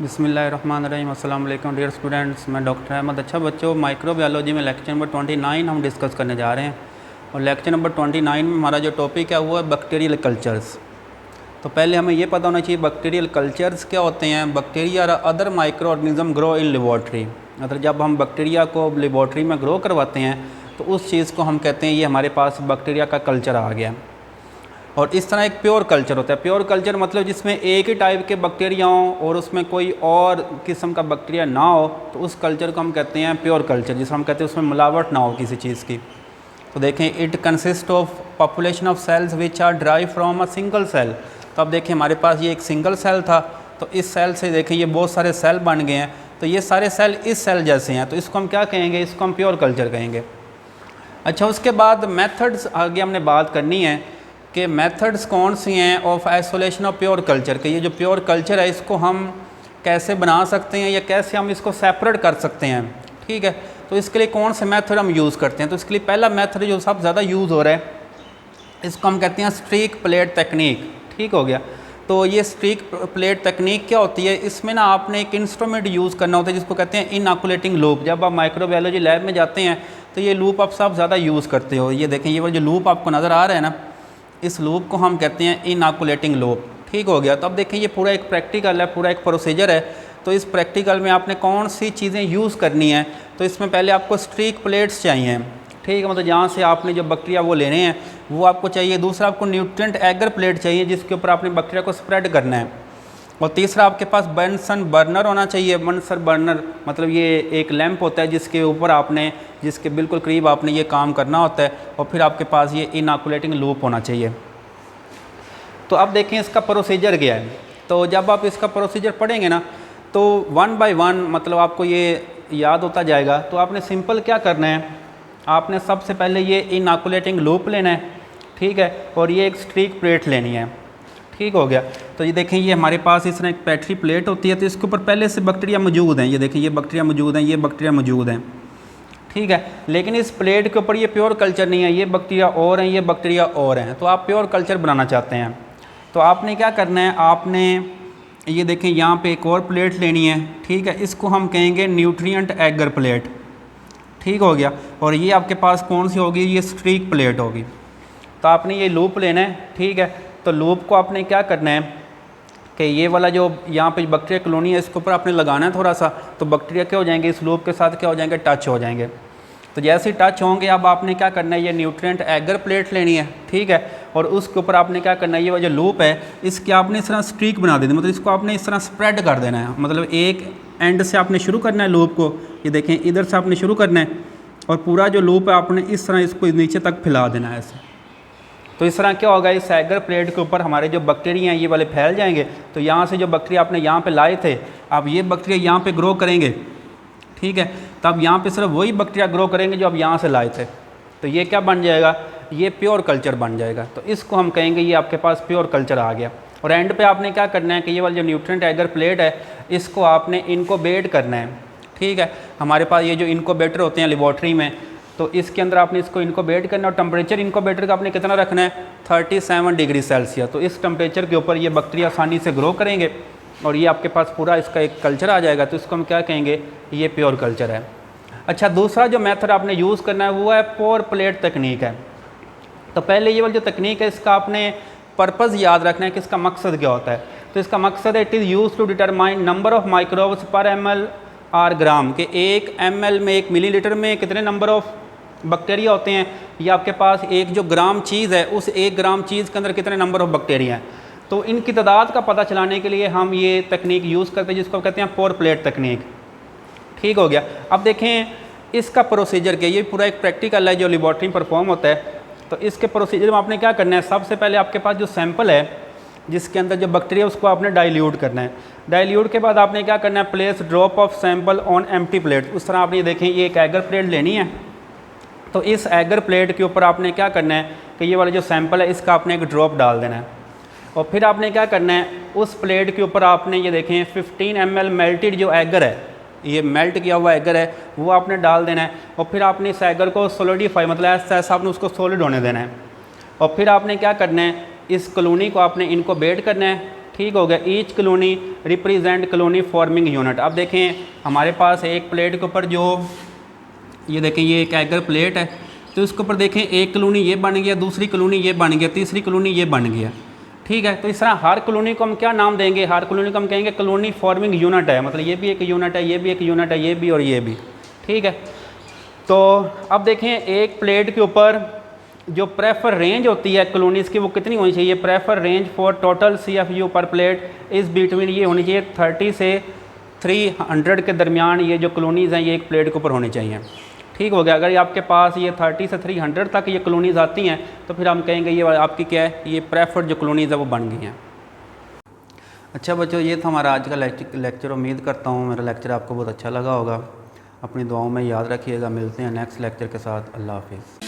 बिस्मिल्लाहिर्रहमानिर्रहीम। अस्सलाम वालेकुम डियर स्टूडेंट्स, मैं डॉक्टर अहमद। अच्छा बच्चों, माइक्रोबायोलॉजी में लेक्चर नंबर 29 हम डिस्कस करने जा रहे हैं और लेक्चर नंबर 29 में हमारा जो टॉपिक है वो है बैक्टीरियल कल्चर्स। तो पहले हमें ये पता होना चाहिए बैक्टीरियल कल्चर्स क्या होते हैं। बैक्टीरिया और other micro organism grow in laboratory, मतलब जब हम बैक्टीरिया को लेबॉर्ट्री में ग्रो करवाते हैं तो उस चीज़ को हम कहते हैं ये हमारे पास बैक्टीरिया का कल्चर आ गया। और इस तरह एक प्योर कल्चर होता है। प्योर कल्चर मतलब जिसमें एक ही टाइप के बैक्टीरिया हों और उसमें कोई और किस्म का बैक्टीरिया ना हो, तो उस कल्चर को हम कहते हैं प्योर कल्चर, जिसे हम कहते हैं उसमें मिलावट ना हो किसी चीज़ की। तो देखें, it consist of population of cells which are drive from a single cell. तो अब देखें, हमारे पास ये एक सिंगल सेल था, तो इस सेल से देखें ये बहुत सारे सेल बन गए हैं, तो ये सारे सेल इस सेल जैसे हैं, तो इसको हम क्या कहेंगे? इसको हम प्योर कल्चर कहेंगे। अच्छा, उसके बाद मेथड्स आगे हमने बात करनी है कि मेथड्स कौन सी हैं of isolation of pure culture के। ये जो प्योर कल्चर है इसको हम कैसे बना सकते हैं या कैसे हम इसको सेपरेट कर सकते हैं, ठीक है। तो इसके लिए कौन से मेथड हम यूज़ करते हैं? तो इसके लिए पहला मेथड जो सबसे ज़्यादा यूज़ हो रहा है, इसको हम कहते हैं स्ट्रीक प्लेट टेक्निक, ठीक हो गया। तो ये स्ट्रीक प्लेट टेक्निक क्या होती है? इसमें ना आपने एक इंस्ट्रूमेंट यूज़ करना होता है जिसको कहते हैं इनॉकुलेटिंग लूप। जब आप माइक्रोबायोलॉजी लैब में जाते हैं तो ये लूप आप सब ज़्यादा यूज़ करते हो। ये देखें, ये वाला जो लूप आपको नज़र आ रहा है ना, इस लूप को हम कहते हैं इनॉकुलेटिंग लूप, ठीक हो गया। तो अब देखें, ये पूरा एक प्रैक्टिकल है, पूरा एक प्रोसीजर है। तो इस प्रैक्टिकल में आपने कौन सी चीज़ें यूज़ करनी है? तो इसमें पहले आपको स्ट्रीक प्लेट्स चाहिए, ठीक है, मतलब जहाँ से आपने जो बैक्टीरिया वो लेने हैं वो आपको चाहिए। दूसरा, आपको न्यूट्रिएंट एगर प्लेट चाहिए जिसके ऊपर आपने बैक्टीरिया को स्प्रेड करना है। और तीसरा, आपके पास बर्नसन बर्नर होना चाहिए। बर्नसन बर्नर मतलब ये एक लैंप होता है जिसके ऊपर आपने, जिसके बिल्कुल करीब आपने ये काम करना होता है। और फिर आपके पास ये इनॉकुलेटिंग लूप होना चाहिए। तो अब देखें इसका प्रोसीजर क्या है। तो जब आप इसका प्रोसीजर पढ़ेंगे ना तो 1 बाय 1 मतलब आपको ये याद होता जाएगा। तो आपने सिंपल क्या करना है, आपने सबसे पहले ये इनॉकुलेटिंग लूप लेना है, ठीक है, और ये एक स्ट्रीक प्लेट लेनी है, ठीक हो गया। तो ये देखें, ये हमारे पास इस तरह एक पैट्री प्लेट होती है, तो इसके ऊपर पहले से बैक्टीरिया मौजूद हैं। ये देखें, ये बैक्टीरिया मौजूद हैं, ये बैक्टीरिया मौजूद हैं, ठीक है। लेकिन इस प्लेट के ऊपर ये प्योर कल्चर नहीं है, ये बैक्टीरिया और हैं, ये बैक्टीरिया और हैं। तो आप प्योर कल्चर बनाना चाहते हैं तो आपने क्या करना है, आपने ये देखें यहाँ पे एक और प्लेट लेनी है, ठीक है, इसको हम कहेंगे न्यूट्रिएंट एगर प्लेट, ठीक हो गया। और ये आपके पास कौन सी होगी? ये स्ट्रीक प्लेट होगी। तो आपने ये लूप लेना है, ठीक है। तो लूप को आपने क्या करना है कि ये वाला जो यहाँ पे बैक्टीरिया कॉलोनी है इसके ऊपर आपने लगाना है थोड़ा सा, तो बैक्टीरिया क्या हो जाएंगे? इस लूप के साथ क्या हो जाएंगे? टच हो जाएंगे। तो जैसे ही टच होंगे, अब आपने क्या करना है, ये न्यूट्रिएंट एगर प्लेट लेनी है, ठीक है, और उसके ऊपर आपने क्या करना है, ये जो लूप है इसके आपने इस तरह स्ट्रीक बना देना, मतलब इसको आपने इस तरह स्प्रेड कर देना है। मतलब एक एंड से आपने शुरू करना है लूप को, ये देखें इधर से आपने शुरू करना है और पूरा जो लूप है आपने इस तरह इसको नीचे तक फैला देना है ऐसे। तो इस तरह क्या होगा, इस एगर प्लेट के ऊपर हमारे जो बैक्टीरिया हैं ये वाले फैल जाएंगे। तो यहाँ से जो बैक्टीरिया आपने यहाँ पे लाए थे, अब ये बैक्टीरिया यहाँ पे ग्रो करेंगे, ठीक है। तब यहाँ पे सिर्फ वही बैक्टीरिया ग्रो करेंगे जो अब यहाँ से लाए थे। तो ये क्या बन जाएगा? ये प्योर कल्चर बन जाएगा। तो इसको हम कहेंगे ये आपके पास प्योर कल्चर आ गया। और एंड पे आपने क्या करना है कि ये वाली जो न्यूट्रिएंट एगर प्लेट है इसको आपने इनक्यूबेट करना है, ठीक है। हमारे पास ये जो इनक्यूबेटर होते हैं लेबॉर्ट्री में, तो इसके अंदर आपने इसको इनक्यूबेट करना है। और टेम्परेचर इनक्यूबेटर का आपने कितना रखना है? 37 डिग्री सेल्सियस। तो इस टेम्परेचर के ऊपर ये बैक्टीरिया आसानी से ग्रो करेंगे और ये आपके पास पूरा इसका एक कल्चर आ जाएगा। तो इसको हम क्या कहेंगे? ये प्योर कल्चर है। अच्छा, दूसरा जो मेथड आपने यूज़ करना है वो है पोर प्लेट तकनीक है। तो पहले ये वाली जो तकनीक है इसका आपने पर्पज़ याद रखना है कि इसका मकसद क्या होता है। तो इसका मकसद है, it is use to determine number of microbes per ml or gram, के 1 ml में 1 मिलीलीटर में कितने नंबर ऑफ बैक्टीरिया होते हैं, या आपके पास एक जो ग्राम चीज़ है उस 1 ग्राम चीज़ के अंदर कितने नंबर ऑफ बैक्टीरिया हैं। तो इनकी तादाद का पता चलाने के लिए हम ये तकनीक यूज़ करते हैं जिसको कहते हैं पोर प्लेट तकनीक, ठीक हो गया। अब देखें इसका प्रोसीजर क्या, ये पूरा एक प्रैक्टिकल है जो लेबॉर्ट्री में परफॉर्म होता है। तो इसके प्रोसीजर में आपने क्या करना है, सबसे पहले आपके पास जो सैंपल है जिसके अंदर जो बैक्टीरिया उसको आपने डाइल्यूट करना है। डाइल्यूट के बाद आपने क्या करना है, place drop of sample on empty plate. उस तरह आपने ये देखें, ये एक एगर प्लेट लेनी है। तो इस एगर प्लेट के ऊपर आपने क्या करना है कि ये वाला जो सैंपल है इसका आपने एक ड्रॉप डाल देना है। और फिर आपने क्या करना है, उस प्लेट के ऊपर आपने ये देखें 15 ml मेल्टेड जो एगर है, ये मेल्ट किया हुआ एगर है, वो आपने डाल देना है। और फिर आपने इस एगर को सोलिडिफाई, मतलब ऐसा ऐसा आपने उसको सॉलिड होने देना है। और फिर आपने क्या करना है, इस कॉलोनी को आपने इनक्यूबेट करना है, ठीक हो गया। Each colony represent colony forming unit. अब देखें हमारे पास एक प्लेट के ऊपर जो ये देखें ये एक एगर प्लेट है, तो इसके ऊपर देखें एक कॉलोनी ये बन गया, दूसरी कॉलोनी ये बन गया, तीसरी कॉलोनी ये बन गया, ठीक है। तो इस तरह हर कॉलोनी को हम क्या नाम देंगे, हर कॉलोनी को हम कहेंगे कॉलोनी फॉर्मिंग यूनिट है, मतलब ये भी एक यूनिट है, ये भी एक यूनिट है, ये भी और ये भी, ठीक है। तो अब देखें एक प्लेट के ऊपर जो प्रेफर रेंज होती है कॉलोनीज़ की वो कितनी होनी चाहिए। Prefer range for total CFU पर प्लेट इज़ बिटवीन, ये होनी चाहिए 30 से 300 के दरमियान ये जो कॉलोनीज़ हैं ये एक प्लेट के ऊपर होनी चाहिए, ठीक हो गया। अगर ये आपके पास ये 30 से 300 तक ये कॉलोनीज़ आती हैं तो फिर हम कहेंगे ये आपकी क्या है, ये प्रेफर्ड जो कॉलोनीज़ है वो बन गई हैं। अच्छा बच्चों, ये था हमारा आज का लेक्चर। उम्मीद करता हूँ मेरा लेक्चर आपको बहुत अच्छा लगा होगा। अपनी दुआओं में याद रखिएगा। मिलते हैं नेक्स्ट लेक्चर के साथ। अल्लाह हाफिज़।